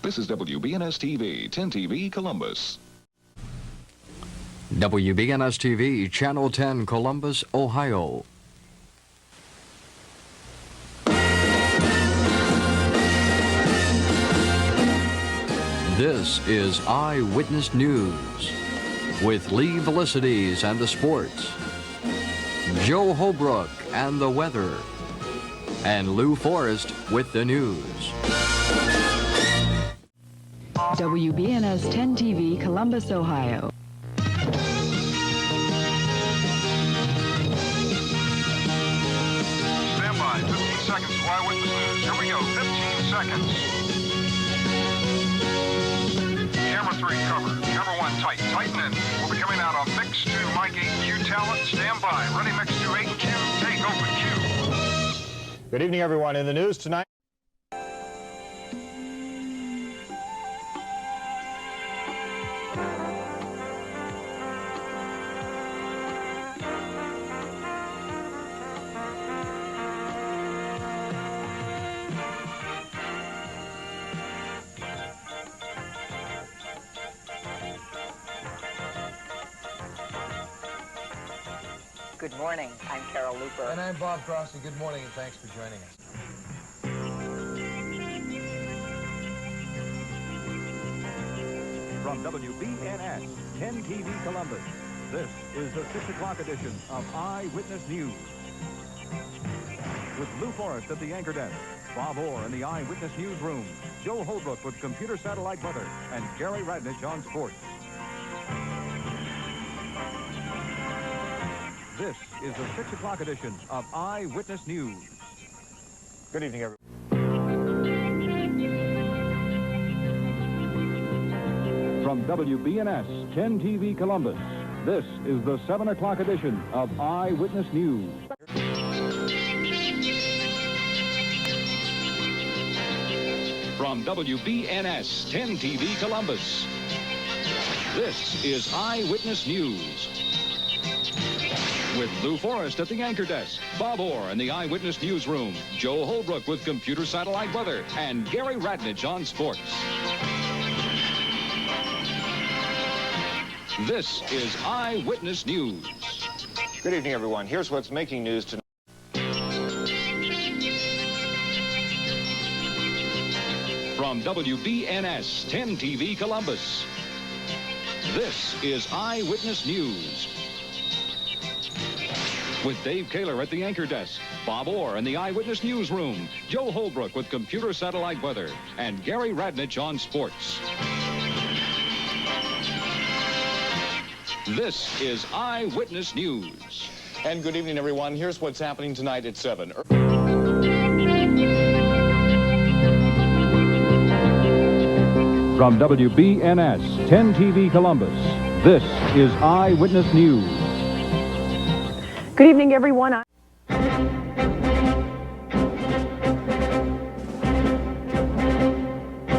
This is WBNS-TV, 10 TV, Columbus. WBNS-TV, Channel 10, Columbus, Ohio. This is Eyewitness News with Lee Felicities and the sports, Joe Holbrook and the weather, and Lou Forrest with the news. WBNS-10 TV, Columbus, Ohio. Stand by. 15 seconds to Eyewitness News. Here we go. 15 seconds. Camera 3 covered. Camera 1 tight. Tighten in. We'll be coming out on mix 2, mic 8Q talent. Stand by. Ready, mix 2, 8Q. Take open Q. Good evening, everyone. In the news tonight. Good morning. I'm Carol Looper. And I'm Bob Grossi. Good morning, and thanks for joining us. From WBNS-10 TV Columbus, this is the 6 o'clock edition of Eyewitness News. With Lou Forrest at the anchor desk, Bob Orr in the Eyewitness Newsroom, Joe Holbrook with computer satellite weather, and Gary Radnich on sports. This is the 6 o'clock edition of Eyewitness News. Good evening, everyone. From WBNS-10 TV Columbus, this is the 7 o'clock edition of Eyewitness News. From WBNS-10 TV, Columbus. This is Eyewitness News. With Lou Forrest at the anchor desk, Bob Orr in the Eyewitness Newsroom, Joe Holbrook with computer satellite weather, and Gary Radnich on sports. This is Eyewitness News. Good evening, everyone. Here's what's making news tonight. From WBNS-10 TV, Columbus. This is Eyewitness News. With Dave Kaler at the anchor desk, Bob Orr in the Eyewitness Newsroom, Joe Holbrook with computer satellite weather, and Gary Radnich on sports. This is Eyewitness News. And good evening, everyone. Here's what's happening tonight at 7. From WBNS-10 TV Columbus, this is Eyewitness News. Good evening, everyone.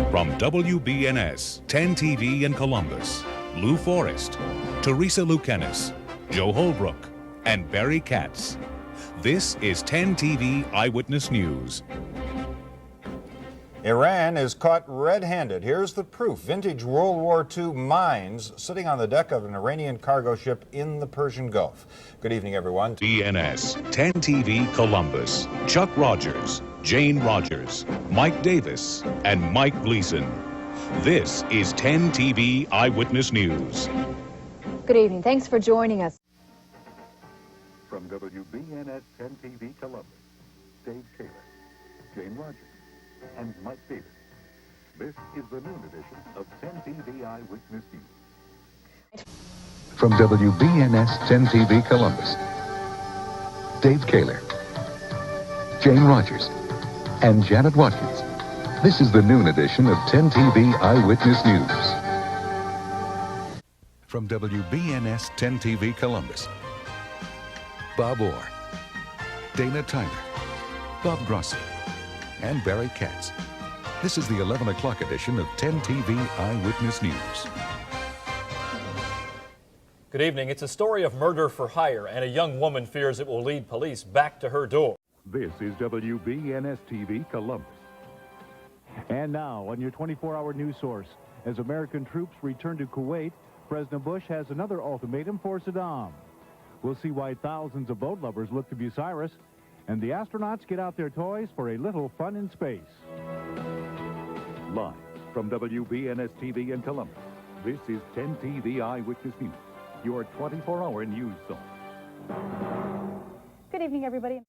From WBNS-10 TV in Columbus, Lou Forrest, Teresa Lucanis, Joe Holbrook, and Barry Katz. This is 10 TV Eyewitness News. Iran is caught red-handed. Here's the proof. Vintage World War II mines sitting on the deck of an Iranian cargo ship in the Persian Gulf. Good evening, everyone. BNS-10 TV Columbus, Chuck Rogers, Jane Rogers, Mike Davis, and Mike Gleason. This is 10 TV Eyewitness News. Good evening. Thanks for joining us. From WBNS-10 TV Columbus, Dave Kaler, Jane Rogers, and Mike Davis. This is the noon edition of 10 TV Eyewitness News. From WBNS-10 TV Columbus, Dave Kaler, Jane Rogers, and Janet Watkins. This is the noon edition of 10 TV Eyewitness News. From WBNS-10 TV Columbus, Bob Orr, Dana Tyler, Bob Grossi, and Barry Katz. This is the 11 o'clock edition of 10 TV Eyewitness News. Good evening. It's a story of murder for hire, and a young woman fears it will lead police back to her door. This is WBNS-TV Columbus. And now, on your 24-hour news source, as American troops return to Kuwait, President Bush has another ultimatum for Saddam. We'll see why thousands of boat lovers look to Bucyrus, and the astronauts get out their toys for a little fun in space. Live from WBNS-TV in Columbus, this is 10 TV Eyewitness News, your 24-hour news source. Good evening, everybody.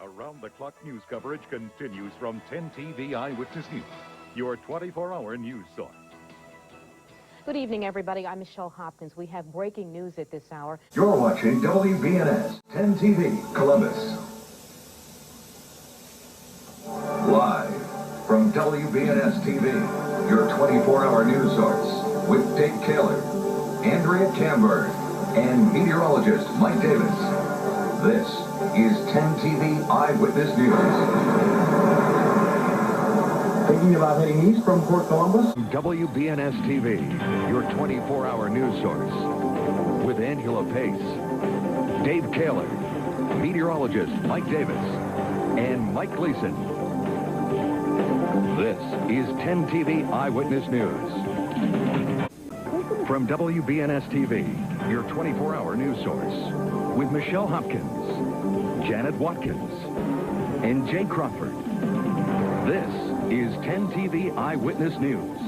Around-the-clock news coverage continues from 10 TV Eyewitness News, your 24-hour news source. Good evening, everybody. I'm Michelle Hopkins. We have breaking news at this hour. You're watching WBNS-10 TV Columbus. Live from WBNS-TV, your 24-hour news source, with Dave Kaler, Andrea Camber, and meteorologist Mike Davis. This is 10 TV Eyewitness News. Thinking about heading east from Port Columbus? WBNS-TV, your 24-hour news source, with Angela Pace, Dave Kaler, meteorologist Mike Davis, and Mike Gleason. This is 10 TV Eyewitness News. From WBNS-TV, your 24-hour news source, with Michelle Hopkins, Janet Watkins, and Jay Crawford. This is 10 TV Eyewitness News.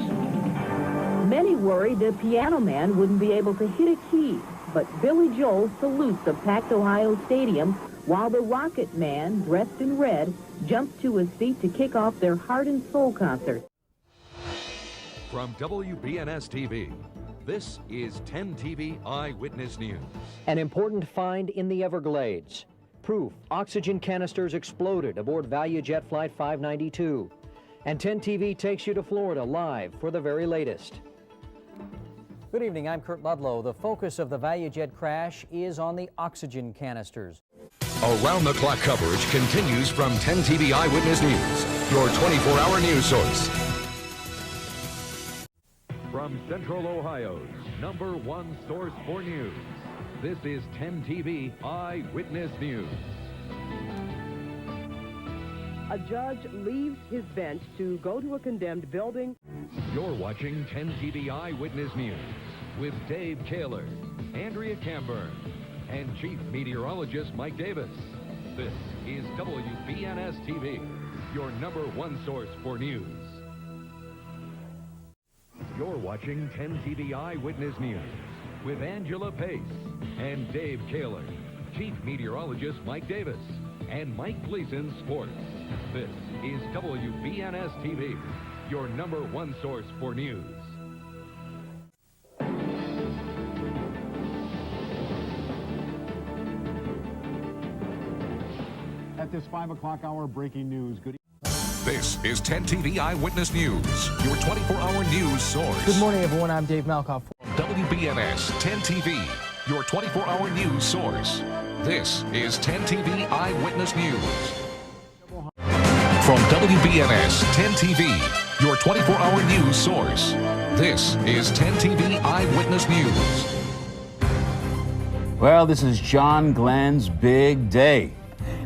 Many worried the Piano Man wouldn't be able to hit a key, but Billy Joel salutes the packed Ohio Stadium while the Rocket Man, dressed in red, jumps to his feet to kick off their Heart and Soul concert. From WBNS-TV, this is 10 TV Eyewitness News. An important find in the Everglades. Proof oxygen canisters exploded aboard ValueJet Flight 592. And 10 TV takes you to Florida live for the very latest. Good evening, I'm Kurt Ludlow. The focus of the ValueJet crash is on the oxygen canisters. Around-the-clock coverage continues from 10 TV Eyewitness News, your 24-hour news source. From Central Ohio's #1 source for news, this is 10 TV Eyewitness News. A judge leaves his bench to go to a condemned building. You're watching 10 TV Eyewitness News with Dave Kaler, Andrea Camber, and Chief Meteorologist Mike Davis. This is WBNS-TV, your #1 source for news. You're watching 10 TV Eyewitness News with Angela Pace and Dave Kaler, Chief Meteorologist Mike Davis, and Mike Gleason Sports. This is WBNS-TV, your #1 source for news. At this 5 o'clock hour, breaking news. Good This is 10 TV Eyewitness News, your 24-hour news source. Good morning, everyone. I'm Dave Malkoff. WBNS-10 TV, your 24-hour news source. This is 10 TV Eyewitness News. From WBNS-10 TV, your 24-hour news source. This is 10 TV Eyewitness News. Well, this is John Glenn's big day.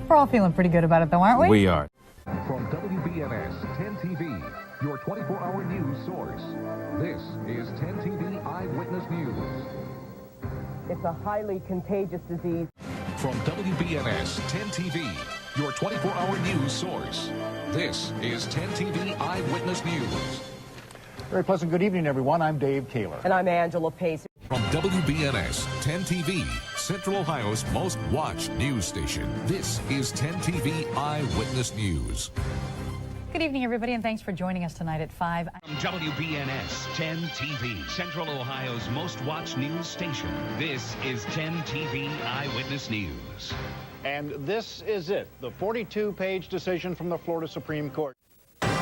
We're all feeling pretty good about it, though, aren't we? We are. From WBNS-10 TV, your 24-hour news source, this is 10 TV Eyewitness News. It's a highly contagious disease. From WBNS-10 TV, your 24-hour news source, this is 10 TV Eyewitness News. Very pleasant good evening, everyone. I'm Dave Kaler. And I'm Angela Pace. From WBNS-10 TV, Central Ohio's most watched news station, this is 10 TV Eyewitness News. Good evening, everybody, and thanks for joining us tonight at 5. From WBNS-10 TV, Central Ohio's most watched news station, this is 10 TV Eyewitness News. And this is it, the 42-page decision from the Florida Supreme Court.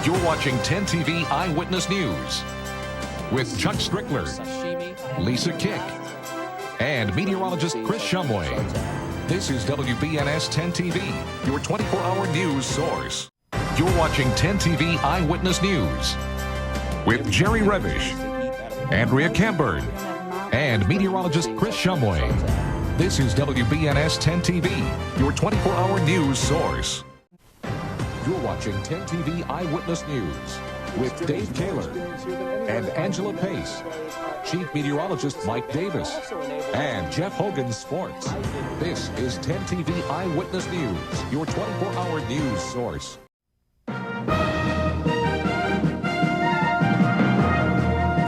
You're watching 10 TV Eyewitness News with Chuck Strickler, Lisa Kick, and meteorologist Chris Shumway. This is WBNS-10 TV, your 24-hour news source. You're watching 10 TV Eyewitness News with Jerry Revish, Andrea Camber, and meteorologist Chris Shumway. This is WBNS-10 TV, your 24-hour news source. You're watching 10 TV Eyewitness News with Dave Kaler and Angela Pace, Chief Meteorologist Mike Davis, and Jeff Hogan Sports. This is 10 TV Eyewitness News, your 24-hour news source.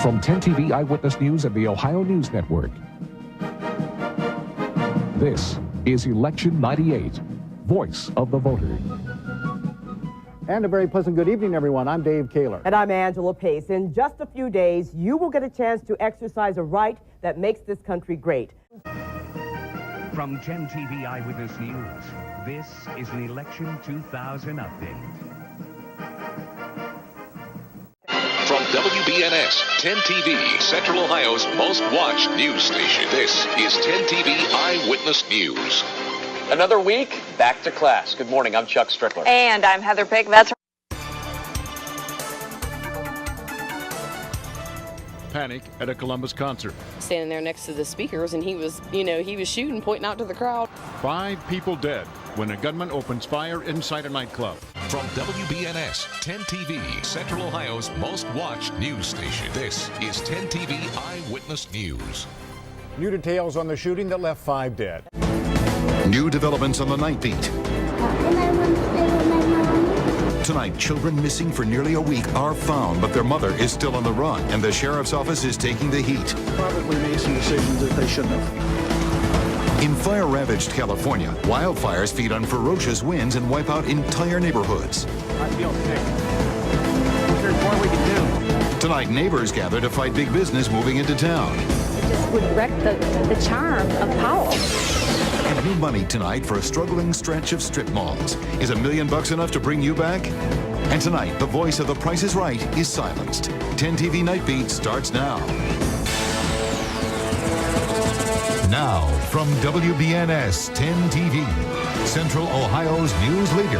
From 10 TV Eyewitness News and the Ohio News Network, this is Election 98, Voice of the Voter. And a very pleasant good evening, everyone. I'm Dave Kaler. And I'm Angela Pace. In just a few days, you will get a chance to exercise a right that makes this country great. From 10 TV Eyewitness News, this is an Election 2000 update. From WBNS 10 TV, Central Ohio's most watched news station, this is 10 TV Eyewitness News. Another week, back to class. Good morning, I'm Chuck Strickler. And I'm Heather Pick. That's Panic at a Columbus concert. Standing there next to the speakers, and he was shooting, pointing out to the crowd. 5 people dead when a gunman opens fire inside a nightclub. From WBNS 10 TV, Central Ohio's most watched news station, this is 10 TV Eyewitness News. New details on the shooting that left 5 dead. New developments on the Nightbeat. Tonight, children missing for nearly a week are found, but their mother is still on the run, and the sheriff's office is taking the heat. Probably made some decisions that they shouldn't have. In fire-ravaged California, wildfires feed on ferocious winds and wipe out entire neighborhoods. I feel sick. There's more we can do. Tonight, neighbors gather to fight big business moving into town. It just would wreck the charm of Powell. And new money tonight for a struggling stretch of strip malls. Is $1 million enough to bring you back? And tonight, the voice of The Price is Right is silenced. 10 TV Nightbeat starts now. Now, from WBNS 10 TV, Central Ohio's news leader,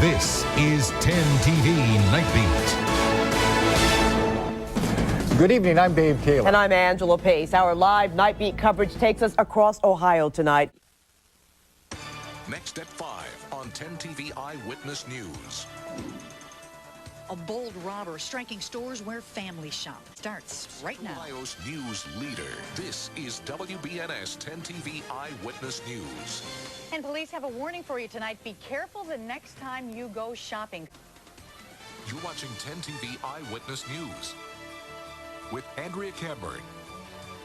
this is 10 TV Nightbeat. Good evening, I'm Dave Kaler. And I'm Angela Pace. Our live Nightbeat coverage takes us across Ohio tonight. Next at 5 on 10 TV Eyewitness News. A bold robber striking stores where families shop. Starts right now. Ohio's news leader. This is WBNS 10 TV Eyewitness News. And police have a warning for you tonight. Be careful the next time you go shopping. You're watching 10 TV Eyewitness News with Andrea Camberg,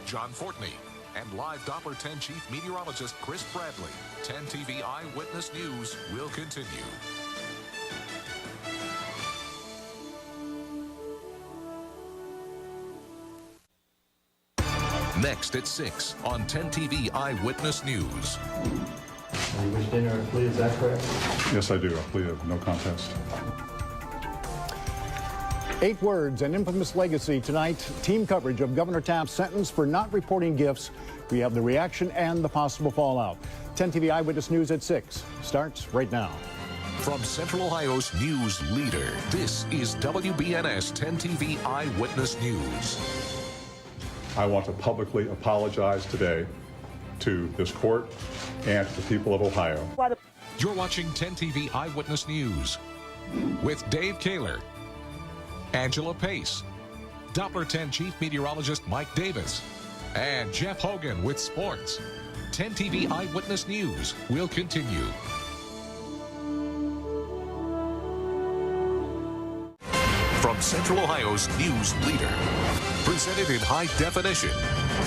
John Fortney, and live Doppler 10 Chief Meteorologist Chris Bradley. 10 TV Eyewitness News will continue. Next at 6 on 10 TV Eyewitness News. You wish dinner a plea, is that correct? Yes, I do. A plea of no contest. 8 words, an infamous legacy tonight. Team coverage of Governor Taft's sentence for not reporting gifts. We have the reaction and the possible fallout. 10 TV Eyewitness News at 6 starts right now. From Central Ohio's news leader, this is WBNS 10 TV Eyewitness News. I want to publicly apologize today to this court and to the people of Ohio. You're watching 10 TV Eyewitness News with Dave Kaler, Angela Pace, Doppler 10 Chief Meteorologist Mike Davis, and Jeff Hogan with sports. 10 TV Eyewitness News will continue. From Central Ohio's news leader, presented in high definition,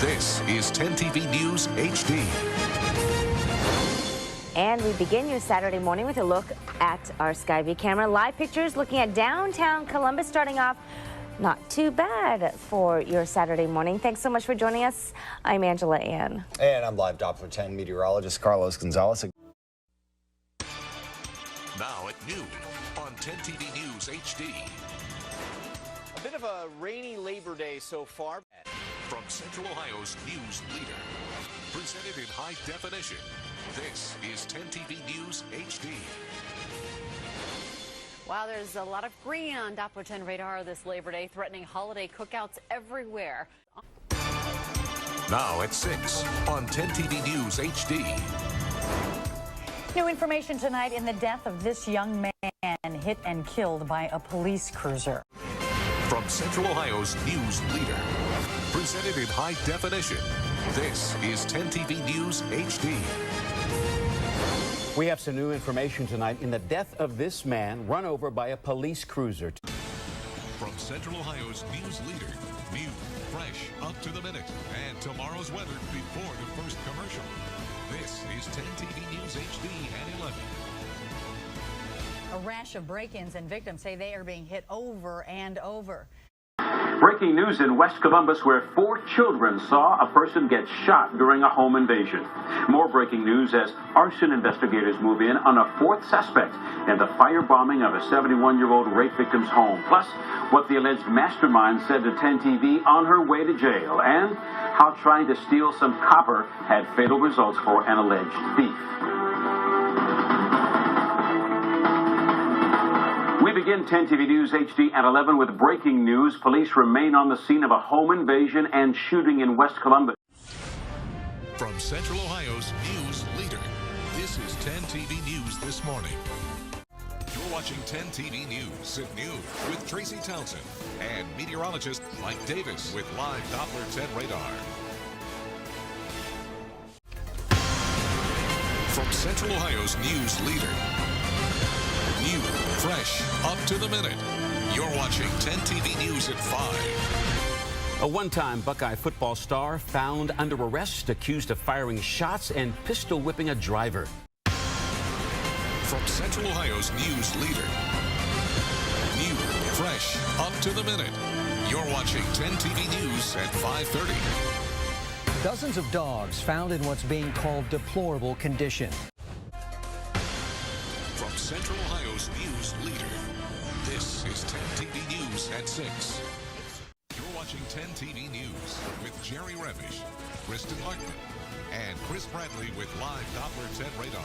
this is 10 TV News HD. And we begin your Saturday morning with a look at our Skyview camera. Live pictures looking at downtown Columbus, starting off not too bad for your Saturday morning. Thanks so much for joining us. I'm Angela Ann. And I'm live Doppler 10 meteorologist Carlos Gonzalez. Now at noon on 10 TV News HD. A bit of a rainy Labor Day so far. From Central Ohio's news leader, presented in high definition, this is 10 TV News HD. Wow, there's a lot of green on Doppler 10 radar this Labor Day, threatening holiday cookouts everywhere. Now at 6 on 10 TV News HD. New information tonight in the death of this young man hit and killed by a police cruiser. From Central Ohio's news leader. Presented in high definition. This is 10 TV News HD. We have some new information tonight in the death of this man run over by a police cruiser. From Central Ohio's news leader. New, fresh, up to the minute. And tomorrow's weather before the first commercial. This is 10 TV News HD at 11. A rash of break-ins, and victims say they are being hit over and over. Breaking news in West Columbus, where 4 children saw a person get shot during a home invasion. More breaking news as arson investigators move in on a 4th suspect in the firebombing of a 71-year-old rape victim's home. Plus, what the alleged mastermind said to 10 TV on her way to jail, and how trying to steal some copper had fatal results for an alleged thief. We begin 10 TV News HD at 11 with breaking news. Police remain on the scene of a home invasion and shooting in West Columbus. From Central Ohio's news leader, this is 10 TV News this morning. You're watching 10 TV News at noon with Tracy Townsend and meteorologist Mike Davis with live Doppler 10 radar. From Central Ohio's news leader. New, fresh, up to the minute. You're watching 10 TV News at 5. A one-time Buckeye football star found under arrest, accused of firing shots and pistol whipping a driver. From Central Ohio's news leader. New, fresh, up to the minute. You're watching 10 TV News at 5:30. Dozens of dogs found in what's being called deplorable condition. From Central Ohio's news leader, this is 10 TV News at 6. You're watching 10 TV News with Jerry Revish, Kristen Larkman, and Chris Bradley with live Doppler 10 radar.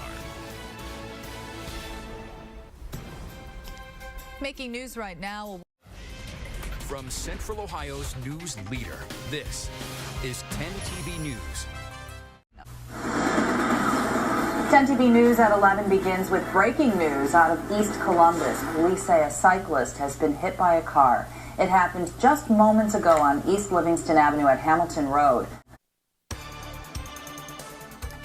Making news right now. From Central Ohio's news leader, this is 10 TV News. 10 TV News at 11 begins with breaking news out of East Columbus. Police say a cyclist has been hit by a car. It happened just moments ago on East Livingston Avenue at Hamilton Road.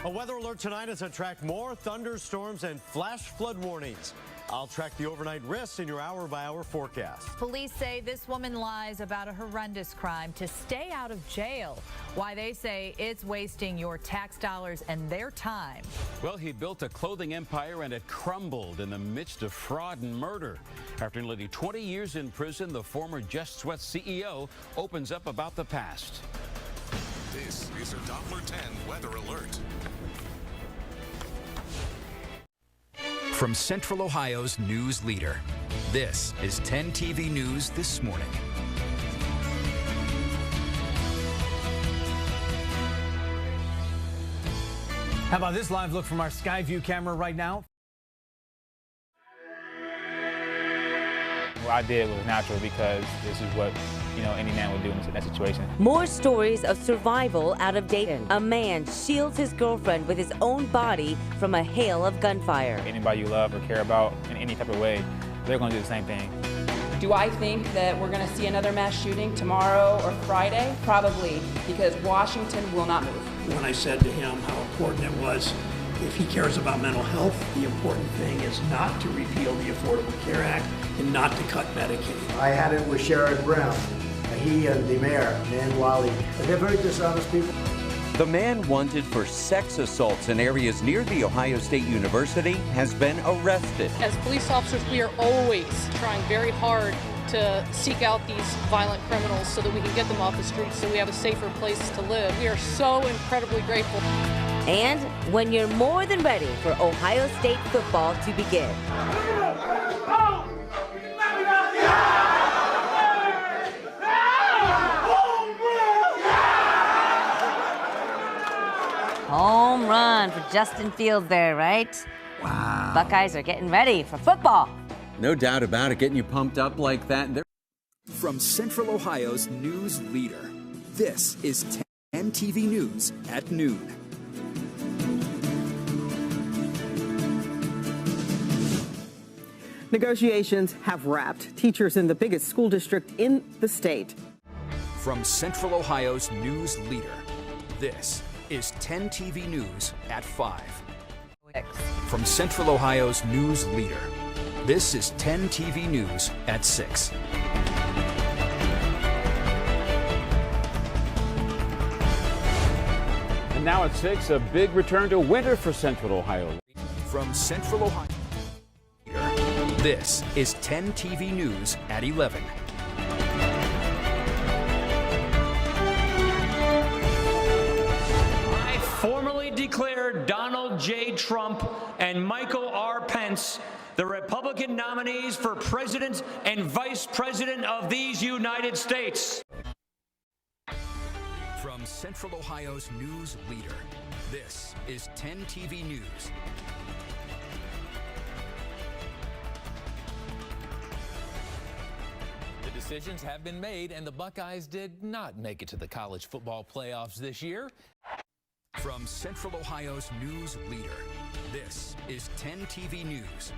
A weather alert tonight has attract more thunderstorms and flash flood warnings. I'll track the overnight risks in your hour-by-hour forecast. Police say this woman lies about a horrendous crime to stay out of jail. Why they say it's wasting your tax dollars and their time. Well, he built a clothing empire and it crumbled in the midst of fraud and murder. After nearly 20 years in prison, the former Just Sweat CEO opens up about the past. This is a Doppler 10 weather alert. From Central Ohio's news leader, this is 10 TV News this morning. How about this live look from our Skyview camera right now? What I did was natural because this is what, any man would do in that situation. More stories of survival out of Dayton. A man shields his girlfriend with his own body from a hail of gunfire. Anybody you love or care about in any type of way, they're going to do the same thing. Do I think that we're going to see another mass shooting tomorrow or Friday? Probably, because Washington will not move. When I said to him how important it was, if he cares about mental health, the important thing is not to repeal the Affordable Care Act and not to cut Medicaid. I had it with Sherrod Brown. He and the mayor, Dan Wally, they're very dishonest people. The man wanted for sex assaults in areas near the Ohio State University has been arrested. As police officers, we are always trying very hard to seek out these violent criminals so that we can get them off the streets so we have a safer place to live. We are so incredibly grateful. And when you're more than ready for Ohio State football to begin. Home run for Justin Fields there, right? Wow. Buckeyes are getting ready for football. No doubt about it, getting you pumped up like that. From Central Ohio's news leader, this is 10 TV News at noon. Negotiations have wrapped. Teachers in the biggest school district in the state. From Central Ohio's news leader, this is 10 TV News at 5. From Central Ohio's news leader, this is 10 TV News at 6. And now at 6, a big return to winter for Central Ohio. From Central Ohio, this is 10 TV News at 11. I formally declare Donald J. Trump and Michael R. Pence the Republican nominees for President and Vice President of these United States. From Central Ohio's news leader, this is 10 TV News. The decisions have been made, and the Buckeyes did not make it to the college football playoffs this year. From Central Ohio's news leader, this is 10 TV News.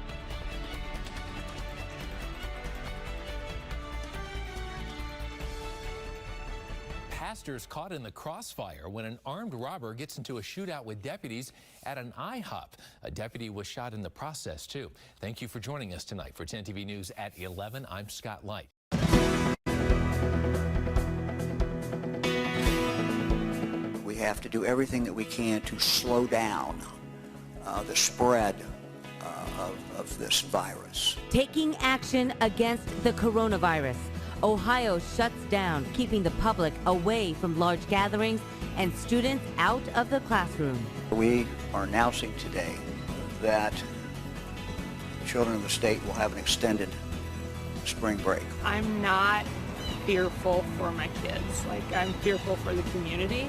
Pastors caught in the crossfire when an armed robber gets into a shootout with deputies at an IHOP. A deputy was shot in the process, too. Thank you for joining us tonight for 10 TV News at 11. I'm Scott Light. We have to do everything that we can to slow down the spread of this virus. Taking action against the coronavirus. Ohio shuts down, keeping the public away from large gatherings and students out of the classroom. We are announcing today that children of the state will have an extended spring break. I'm not fearful for my kids. I'm fearful for the community.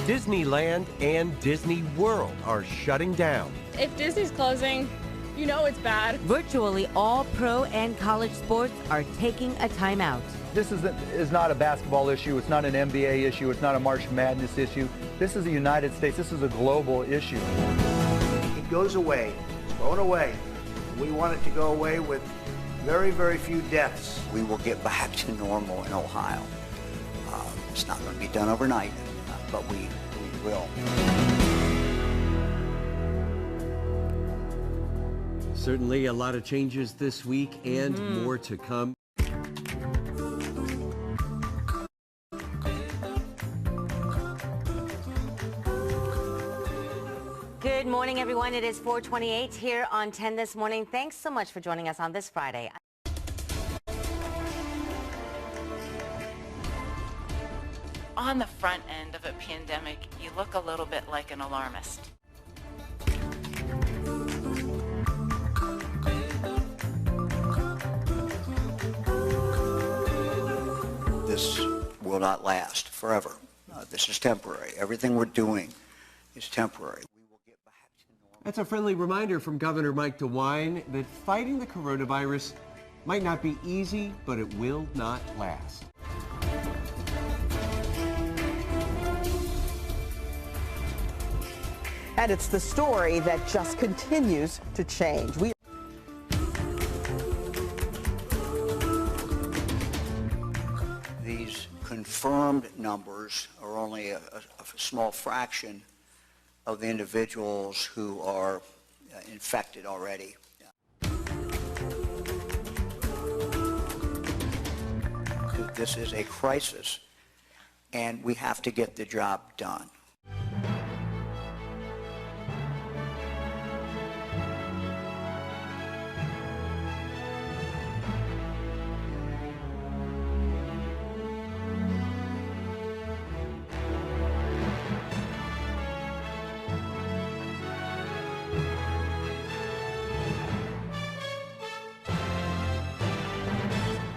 Disneyland and Disney World are shutting down. If Disney's closing, you know it's bad. Virtually all pro and college sports are taking a timeout. This is not a basketball issue. It's not an NBA issue. It's not a March Madness issue. This is the United States. This is a global issue. It goes away. It's going away. We want it to go away with very, very few deaths. We will get back to normal in Ohio. It's not going to be done overnight, but we will. Certainly a lot of changes this week and more to come. Good morning, everyone. It is 4:28 here on 10 this morning. Thanks so much for joining us on this Friday. On the front end of a pandemic, you look a little bit like an alarmist. This will not last forever. This is temporary. Everything we're doing is temporary. That's a friendly reminder from Governor Mike DeWine that fighting the coronavirus might not be easy, but it will not last. And it's the story that just continues to change. These confirmed numbers are only a small fraction of the individuals who are infected already. This is a crisis, and we have to get the job done.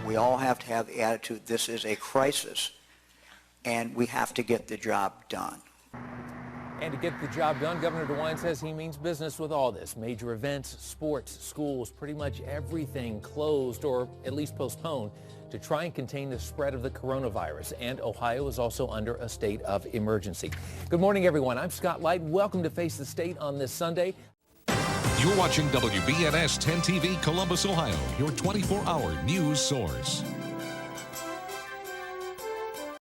We all have to have the attitude, this is a crisis, and we have to get the job done. And to get the job done, Governor DeWine says he means business with all this. Major events, sports, schools, pretty much everything closed or at least postponed to try and contain the spread of the coronavirus. And Ohio is also under a state of emergency. Good morning, everyone. I'm Scott Light. Welcome to Face the State on this Sunday. You're watching WBNS-10 TV Columbus, Ohio, your 24-hour news source.